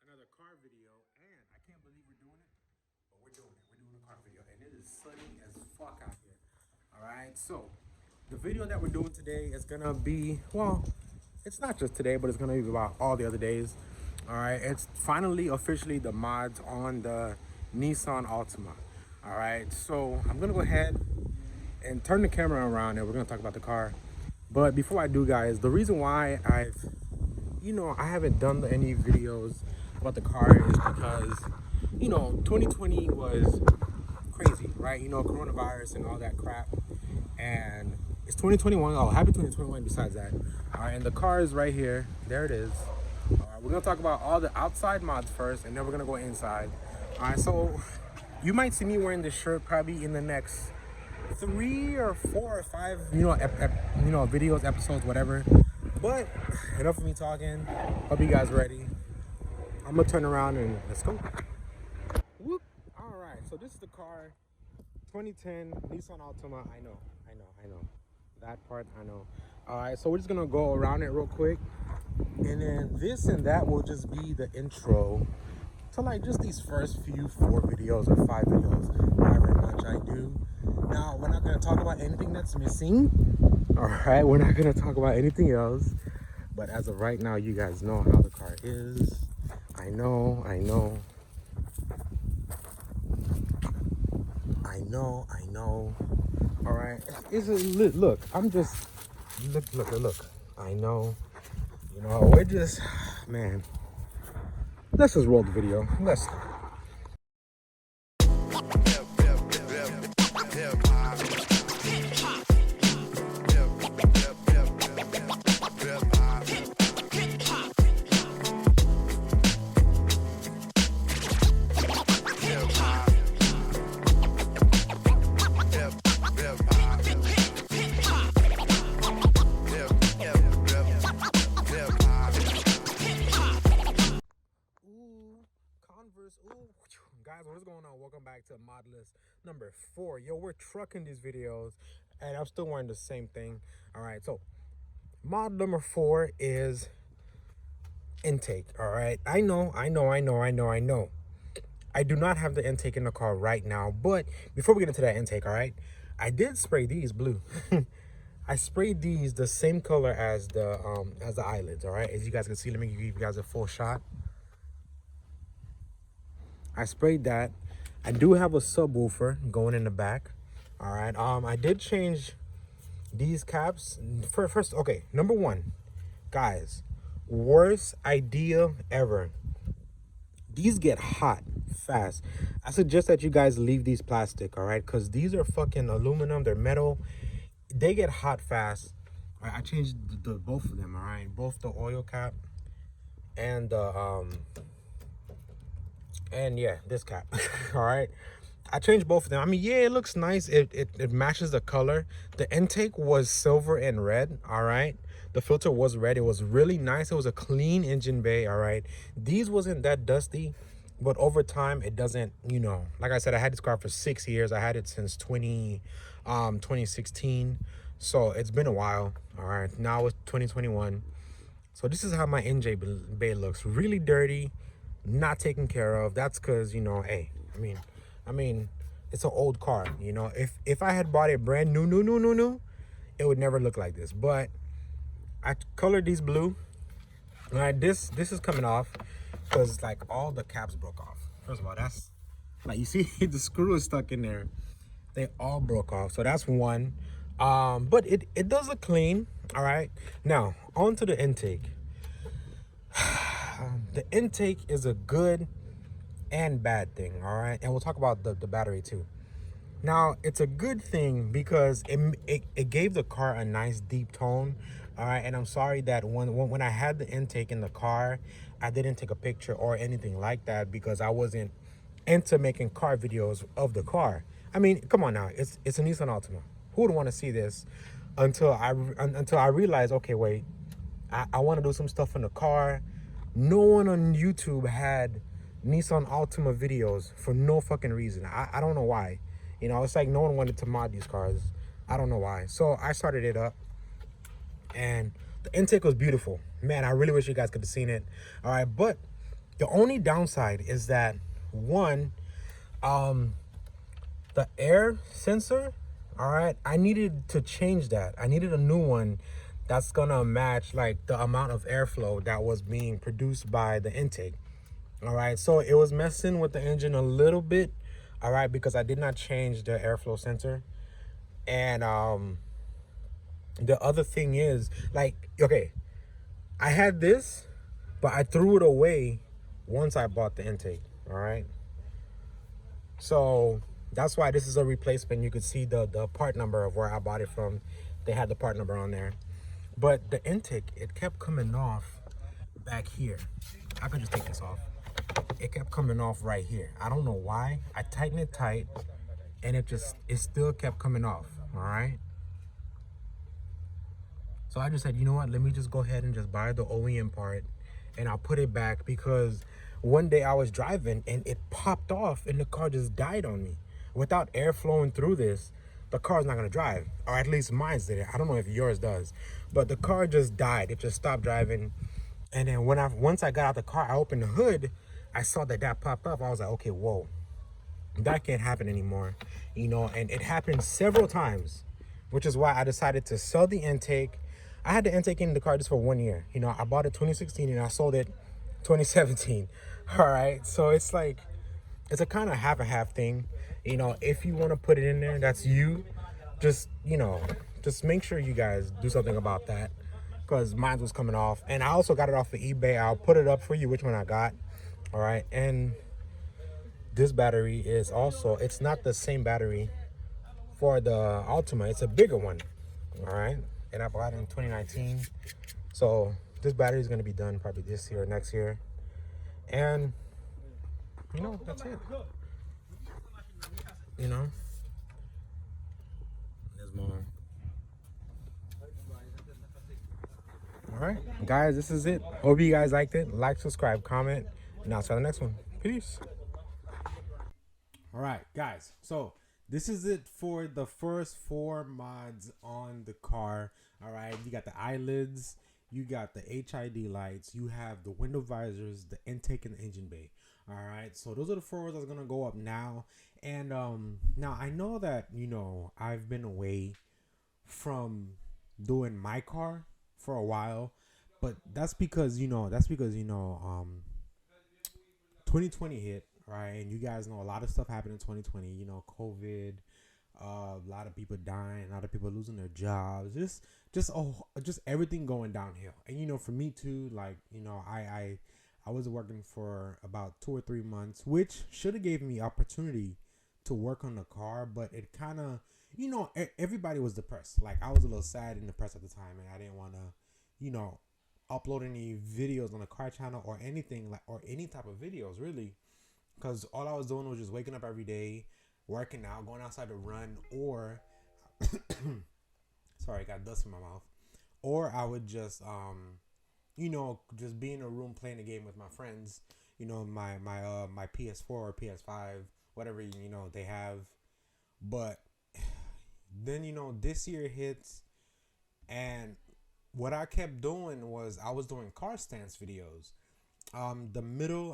another car video, and I can't believe we're doing it, but we're doing it. We're doing a car video, and it is sunny as fuck out here. All right, so the video that we're doing today is gonna be, well, it's not just today, but it's gonna be about all the other days. All right, it's finally officially the mods on the Nissan Altima. All right, so I'm gonna go ahead and turn the camera around, and we're gonna talk about the car. But before I do, guys, the reason why I haven't done any videos about the car is because 2020 was crazy, right? Coronavirus and all that crap, and it's 2021. Oh, happy 2021 besides that. All right, and the car is right here. There it is. All right, we're gonna talk about all the outside mods first, and then we're gonna go inside. All right, so you might see me wearing this shirt probably in the next 3 or 4 or 5 videos, episodes, whatever. But enough of me talking. Hope you guys ready. I'm gonna turn around and let's go. Whoop. All right, so this is the car, 2010 Nissan Altima. I know that part. I know. All right, so we're just gonna go around it real quick, and then this and that will just be the intro to like just these first few 4 videos or 5 videos, however much I do. Now, we're not gonna talk about anything that's missing. All right, we're not gonna talk about anything else. But as of right now, you guys know how the car is. I know. All right, look. I'm just look. I know. We're just, man. Let's just roll the video. Let's. Guys, what is going on? Welcome back to mod list number 4. Yo, we're trucking these videos, and I'm still wearing the same thing. All right, so mod number 4 is intake. All right, I know. I do not have the intake in the car right now, but before we get into that intake, all right, I did spray these blue. I sprayed these the same color as the eyelids. All right, as you guys can see, let me give you guys a full shot. I sprayed that. I do have a subwoofer going in the back. All right. I did change these caps. First, okay. Number 1, guys, worst idea ever. These get hot fast. I suggest that you guys leave these plastic, all right? Because these are fucking aluminum. They're metal. They get hot fast. All right, I changed both of them, all right? Both the oil cap and this cap. All right, I changed both of them. I mean, yeah, it looks nice. It matches the color. The intake was silver and red. All right, the filter was red. It was really nice. It was a clean engine bay. All right, these wasn't that dusty, but over time it doesn't, like I said, I had this car for 6 years. I had it since 2016, so it's been a while. All right, now it's 2021. So this is how my engine bay looks. Really dirty, not taken care of. That's because, hey, I mean it's an old car. If I had bought it brand new, it would never look like this. But I colored these blue. All right, this is coming off because like all the caps broke off. First of all, that's like, you see the screw is stuck in there. They all broke off, so that's one. But it does look clean. All right, now on to the intake. The intake is a good and bad thing, all right? And we'll talk about the battery too. Now, it's a good thing because it gave the car a nice deep tone, all right? And I'm sorry that when I had the intake in the car, I didn't take a picture or anything like that because I wasn't into making car videos of the car. I mean, come on now, it's a Nissan Altima. Who would want to see this until I realized, okay, wait, I want to do some stuff in the car. No one on YouTube had Nissan Altima videos for no fucking reason. I don't know why. It's like no one wanted to mod these cars. I don't know why. So I started it up, and the intake was beautiful. Man, I really wish you guys could have seen it. All right, but The only downside is that one, the air sensor, all right, I needed to change that. I needed a new one that's gonna match like the amount of airflow that was being produced by the intake. All right, so it was messing with the engine a little bit, all right, because I did not change the airflow sensor. And the other thing is, like, okay, I had this, but I threw it away once I bought the intake. All right, so that's why this is a replacement. You could see the part number of where I bought it from. They had the part number on there, but the intake, it kept coming off back here. I could just take this off. It kept coming off right here. I don't know why. I tightened it tight, and it still kept coming off. All right. So I just said, you know what? Let me just go ahead and just buy the OEM part, and I'll put it back, because one day I was driving and it popped off and the car just died on me. Without air flowing through this, the car's not gonna drive, or at least mine's did it. I don't know if yours does, but the car just died. It just stopped driving. And then once I got out the car, I opened the hood. I saw that popped up. I was like, okay, whoa, that can't happen anymore, you know. And it happened several times, which is why I decided to sell the intake. I had the intake in the car just for 1 year. You know, I bought it 2016 and I sold it 2017. All right, so it's like, it's a kind of half and half thing. You know, if you want to put it in there, that's you. Just, you know, just make sure you guys do something about that, because mine was coming off. And I also got it off of eBay. I'll put it up for you which one I got. All right, and this battery is also, it's not the same battery for the Altima. It's a bigger one. All right, and I bought it in 2019. So this battery is going to be done probably this year or next year. And you know, that's it. You know, there's more. All right, guys, this is it. Hope you guys liked it. Like, subscribe, comment, and I'll see you on the next one. Peace. All right, guys, so this is it for the first 4 mods on the car. All right, you got the eyelids, you got the HID lights, you have the window visors, the intake, and the engine bay. All right, so those are the 4 that's gonna go up now. And now I know that, you know, I've been away from doing my car for a while, but that's because 2020 hit, right? And you guys know a lot of stuff happened in 2020. You know, COVID, a lot of people dying, a lot of people losing their jobs, just everything going downhill. And you know, for me too, like, you know, I was working for about 2 or 3 months, which should have gave me opportunity to work on the car, but it kind of, you know, everybody was depressed. Like, I was a little sad and depressed at the time, and I didn't want to, you know, upload any videos on the car channel or anything, like, or any type of videos really, because all I was doing was just waking up every day, working out, going outside to run, or sorry, I got dust in my mouth, or I would just you know, just be in a room playing a game with my friends, you know, my PS4 or PS5, whatever, you know, they have. But then, you know, this year hits, and what I kept doing was I was doing car stance videos. I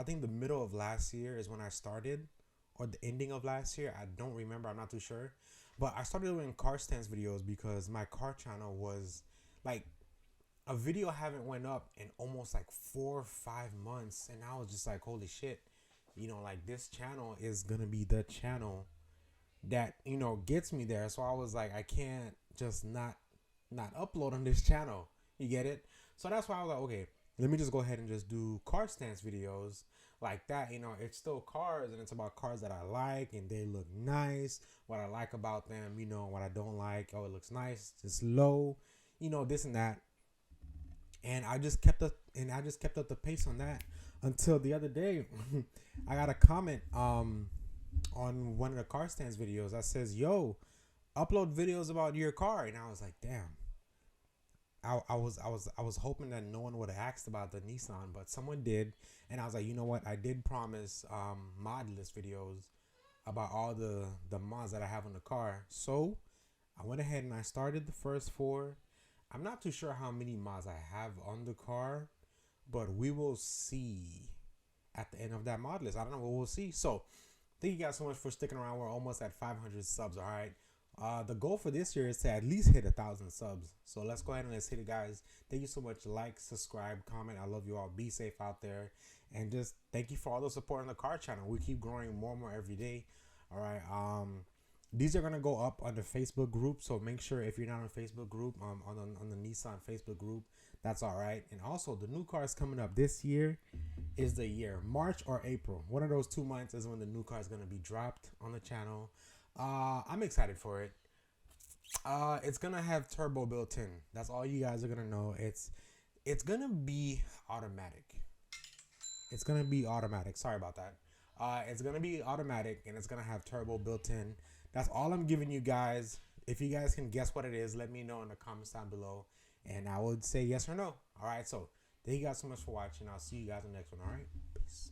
think the middle of last year is when I started, or the ending of last year. I don't remember. I'm not too sure. But I started doing car stance videos because my car channel was like, a video haven't went up in almost like 4 or 5 months, and I was just like, holy shit, you know, like, this channel is gonna be the channel that, you know, gets me there. So I was like, I can't just not upload on this channel. You get it? So that's why I was like, okay, let me just go ahead and just do car stance videos like that. You know, it's still cars, and it's about cars that I like and they look nice, what I like about them, you know, what I don't like. Oh, it looks nice, it's low, you know, this and that. And I just kept up the pace on that until the other day. I got a comment on one of the car stands videos that says, yo, upload videos about your car. And I was like, damn. I was hoping that no one would have asked about the Nissan, but someone did. And I was like, you know what? I did promise mod list videos about all the mods that I have on the car. So I went ahead and I started the first 4. I'm not too sure how many mods I have on the car, but we will see at the end of that mod list. I don't know, we'll see. So thank you guys so much for sticking around. We're almost at 500 subs. All right. The goal for this year is to at least hit 1,000 subs. So let's go ahead and let's hit it, guys. Thank you so much. Like, subscribe, comment. I love you all. Be safe out there, and just thank you for all the support on the car channel. We keep growing more and more every day. All right. These are gonna go up on the Facebook group, so make sure if you're not on the Facebook group, on the Nissan Facebook group, that's all right. And also, the new cars coming up this year is the year March or April. One of those 2 months is when the new car is gonna be dropped on the channel. I'm excited for it. It's gonna have turbo built in. That's all you guys are gonna know. It's gonna be automatic. It's gonna be automatic. Sorry about that. It's gonna be automatic, and it's gonna have turbo built in. That's all I'm giving you guys. If you guys can guess what it is, let me know in the comments down below, and I would say yes or no. All right. So thank you guys so much for watching. I'll see you guys in the next one. All right. Peace.